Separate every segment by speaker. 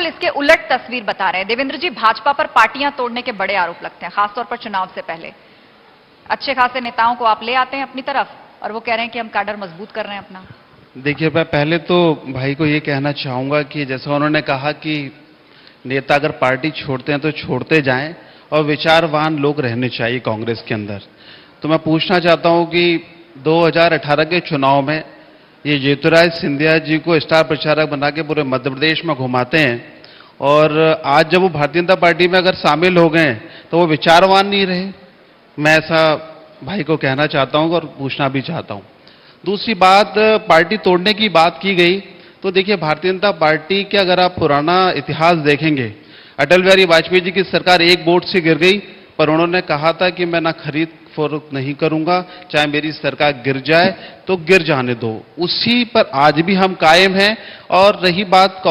Speaker 1: बिल्कुल इसके उलट तस्वीर बता रहे हैं। देवेंद्र जी, भाजपा पर पार्टियां तोड़ने के बड़े आरोप लगते हैं, खासतौर पर चुनाव से पहले। अच्छे खासे नेताओं को आप ले आते हैं अपनी तरफ और वो कह रहे हैं कि हम कैडर मजबूत कर रहे हैं अपना।
Speaker 2: देखिए, मैं पहले तो भाई को ये कहना चाहूंगा कि जैसा उन्होंने कहा कि नेता अगर पार्टी छोड़ते हैं तो छोड़ते जाएं और विचारवान लोग रहने चाहिए कांग्रेस के अंदर। तो मैं पूछना चाहता हूं कि 2018 के चुनाव में ये ज्योतिरादित्य सिंधिया जी को स्टार प्रचारक बना के पूरे मध्य प्रदेश में घुमाते हैं और आज जब वो भारतीय जनता पार्टी में अगर शामिल हो गए तो वो विचारवान नहीं रहे। मैं ऐसा भाई को कहना चाहता हूं और पूछना भी चाहता हूं। दूसरी बात, पार्टी तोड़ने की बात की गई तो देखिए, भारतीय जनता पार्टी के अगर आप पुराना इतिहास देखेंगे, अटल बिहारी वाजपेयी जी की सरकार एक वोट से गिर गई, पर उन्होंने कहा था कि मैं ना खरीद फरोख्त नहीं करूंगा, चाहे मेरी सरकार गिर जाए तो गिर जाने दो। उसी पर आज भी हम कायम हैं। और रही बात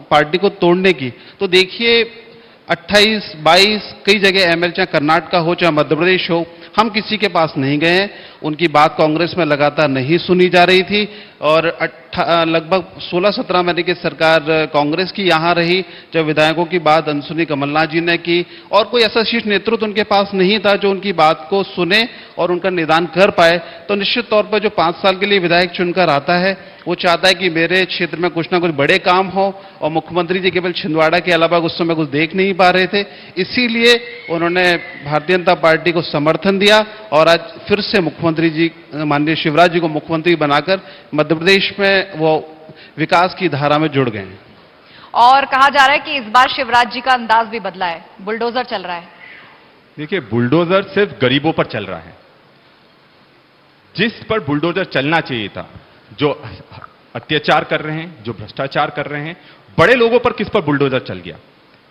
Speaker 2: पार्टी को तोड़ने की, तो देखिए 28, 22 कई जगह एमएल, चाहे कर्नाटक हो चाहे मध्य प्रदेश हो, हम किसी के पास नहीं गए हैं। उनकी बात कांग्रेस में लगातार नहीं सुनी जा रही थी और लगभग 16-17 महीने की सरकार कांग्रेस की यहां रही, जब विधायकों की बात अनसुनी कमलनाथ जी ने की और कोई ऐसा शीर्ष नेतृत्व उनके पास नहीं था जो उनकी बात को सुने और उनका निदान कर पाए। तो निश्चित तौर पर जो 5 साल के लिए विधायक चुनकर आता है वो चाहता है कि मेरे क्षेत्र में कुछ ना कुछ बड़े काम हो, और मुख्यमंत्री जी केवल छिंदवाड़ा के अलावा उस समय कुछ देख नहीं पा रहे थे, इसीलिए उन्होंने भारतीय जनता पार्टी को समर्थन दिया और आज फिर से मुख्यमंत्री जी, माननीय शिवराज जी को मुख्यमंत्री बनाकर मध्य प्रदेश में वो विकास की धारा में जुड़ गए हैं।
Speaker 1: और कहा जा रहा है कि इस बार शिवराज जी का अंदाज भी बदला है, बुलडोजर चल रहा है।
Speaker 3: देखिए, बुलडोजर सिर्फ गरीबों पर चल रहा है। जिस पर बुलडोजर चलना चाहिए था, जो अत्याचार कर रहे हैं, जो भ्रष्टाचार कर रहे हैं, बड़े लोगों पर किस पर बुलडोजर चल गया,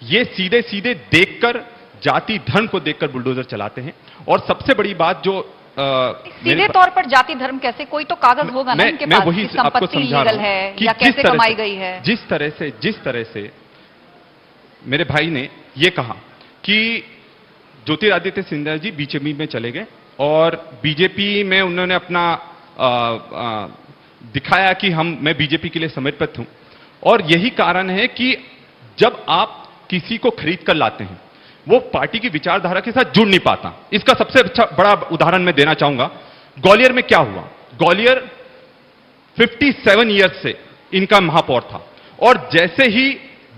Speaker 3: ये सीधे सीधे देखकर, जाति धर्म को देखकर बुलडोजर चलाते हैं। और सबसे बड़ी बात जो
Speaker 1: सीधे तौर पर जाति धर्म कैसे, कोई तो कागज होगा ना इनके पास कि संपत्ति लीगल है या कैसे कमाई गई है।
Speaker 3: जिस तरह से मेरे भाई ने ये कहा कि ज्योतिरादित्य सिंधिया जी बीजेपी में चले गए और बीजेपी में उन्होंने अपना दिखाया कि मैं बीजेपी के लिए समर्पित हूं, और यही कारण है कि जब आप किसी को खरीद कर लाते हैं वो पार्टी की विचारधारा के साथ जुड़ नहीं पाता। इसका सबसे अच्छा बड़ा उदाहरण मैं देना चाहूंगा। ग्वालियर में क्या हुआ, ग्वालियर 57 ईयर्स से इनका महापौर था और जैसे ही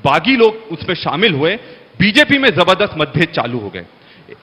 Speaker 3: बागी लोग उसमें शामिल हुए, बीजेपी में जबरदस्त मतभेद चालू हो गए।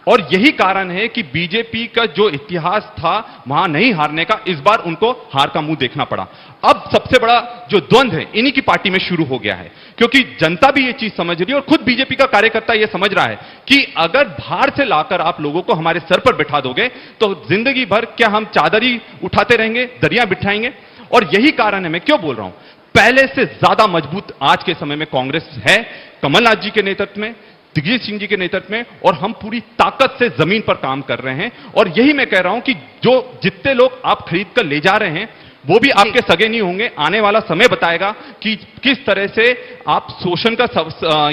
Speaker 3: और यही कारण है कि बीजेपी का जो इतिहास था वहां नहीं हारने का, इस बार उनको हार का मुंह देखना पड़ा। अब सबसे बड़ा जो द्वंद्व है इन्हीं की पार्टी में शुरू हो गया है, क्योंकि जनता भी ये चीज समझ रही है और खुद बीजेपी का कार्यकर्ता ये समझ रहा है कि अगर बाहर से लाकर आप लोगों को हमारे सर पर बिठा दोगे तो जिंदगी भर क्या हम चादर ही उठाते रहेंगे, दरिया बिठाएंगे। और यही कारण है, मैं क्यों बोल रहा हूं, पहले से ज्यादा मजबूत आज के समय में कांग्रेस है, कमलनाथ जी के नेतृत्व में, दिग्विजय सिंह जी के नेतृत्व में, और हम पूरी ताकत से जमीन पर काम कर रहे हैं। और यही मैं कह रहा हूं कि जो जितने लोग आप खरीद कर ले जा रहे हैं वो भी आपके सगे नहीं होंगे। आने वाला समय बताएगा कि किस तरह से आप शोषण का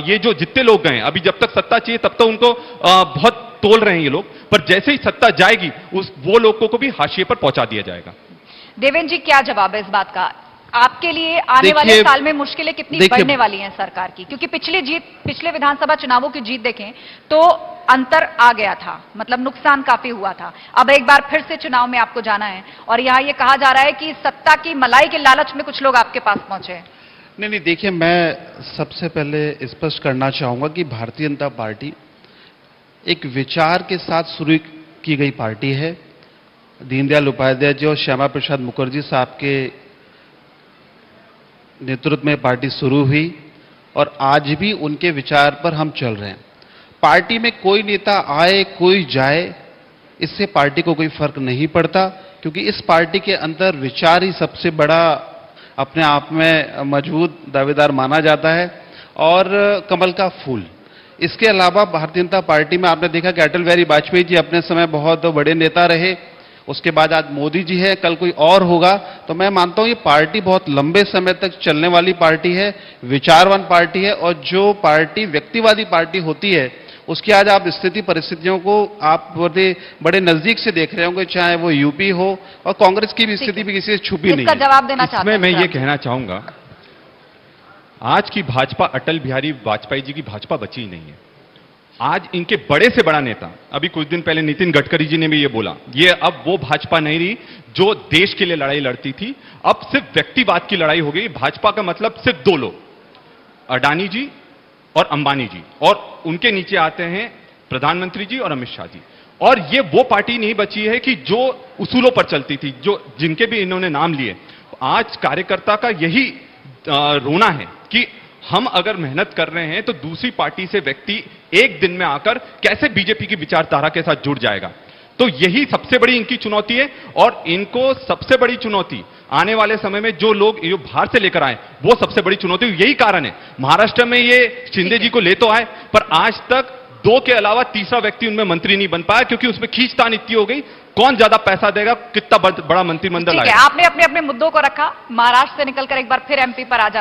Speaker 3: ये जो जितने लोग गए, अभी जब तक सत्ता चाहिए तब तक उनको बहुत तोल रहे हैं ये लोग, पर जैसे ही सत्ता जाएगी वो लोगों को भी हाशिए पर पहुंचा दिया जाएगा।
Speaker 1: देवेंद्र जी, क्या जवाब है इस बात का? आपके लिए आने वाले साल में मुश्किलें कितनी बढ़ने वाली हैं सरकार की? क्योंकि पिछले विधानसभा चुनावों की जीत देखें तो अंतर आ गया था, मतलब नुकसान काफी हुआ था। अब एक बार फिर से चुनाव में आपको जाना है और यहां ये कहा जा रहा है कि सत्ता की मलाई के लालच में कुछ लोग आपके पास पहुंचे हैं।
Speaker 2: नहीं, देखिए, मैं सबसे पहले स्पष्ट करना चाहूंगा कि भारतीय जनता पार्टी एक विचार के साथ शुरू की गई पार्टी है। दीनदयाल उपाध्याय जी और श्यामा प्रसाद मुखर्जी साहब के नेतृत्व में पार्टी शुरू हुई और आज भी उनके विचार पर हम चल रहे हैं। पार्टी में कोई नेता आए कोई जाए, इससे पार्टी को कोई फर्क नहीं पड़ता, क्योंकि इस पार्टी के अंदर विचार ही सबसे बड़ा अपने आप में मजबूत दावेदार माना जाता है और कमल का फूल। इसके अलावा भारतीय जनता पार्टी में आपने देखा कि अटल बिहारी वाजपेयी जी अपने समय बहुत बड़े नेता रहे, उसके बाद आज मोदी जी है, कल कोई और होगा। तो मैं मानता हूं ये पार्टी बहुत लंबे समय तक चलने वाली पार्टी है, विचारवान पार्टी है, और जो पार्टी व्यक्तिवादी पार्टी होती है उसकी आज आप स्थिति परिस्थितियों को आप बड़े नजदीक से देख रहे होंगे, चाहे वो यूपी हो, और कांग्रेस की भी स्थिति भी किसी से छुपी नहीं है।
Speaker 1: जवाब देना चाहता हूं।
Speaker 3: मैं ये कहना चाहूंगा, आज की भाजपा अटल बिहारी वाजपेयी जी की भाजपा बची ही नहीं है। आज इनके बड़े से बड़ा नेता, अभी कुछ दिन पहले नितिन गडकरी जी ने भी ये बोला, ये अब वो भाजपा नहीं रही जो देश के लिए लड़ाई लड़ती थी। अब सिर्फ व्यक्तिवाद की लड़ाई हो गई। भाजपा का मतलब सिर्फ दो लोग, अडानी जी और अंबानी जी, और उनके नीचे आते हैं प्रधानमंत्री जी और अमित शाह जी। और ये वो पार्टी नहीं बची है कि जो उसूलों पर चलती थी, जो जिनके भी इन्होंने नाम लिए। आज कार्यकर्ता का यही रोना है कि हम अगर मेहनत कर रहे हैं तो दूसरी पार्टी से व्यक्ति एक दिन में आकर कैसे बीजेपी की विचारधारा के साथ जुड़ जाएगा। तो यही सबसे बड़ी इनकी चुनौती है। और इनको सबसे बड़ी चुनौती आने वाले समय में जो लोग जो बाहर से लेकर आए, वो सबसे बड़ी चुनौती। यही कारण है महाराष्ट्र में ये शिंदे जी को ले तो आए, पर आज तक दो के अलावा तीसरा व्यक्ति उनमें मंत्री नहीं बन पाया, क्योंकि उसमें खींचतान इतनी हो गई, कौन ज्यादा पैसा देगा, कितना बड़ा मंत्रिमंडल
Speaker 1: ठीक है,
Speaker 3: आएगा।
Speaker 1: आपने अपने अपने मुद्दों को रखा। महाराष्ट्र से निकलकर एक बार फिर एमपी पर आ जाते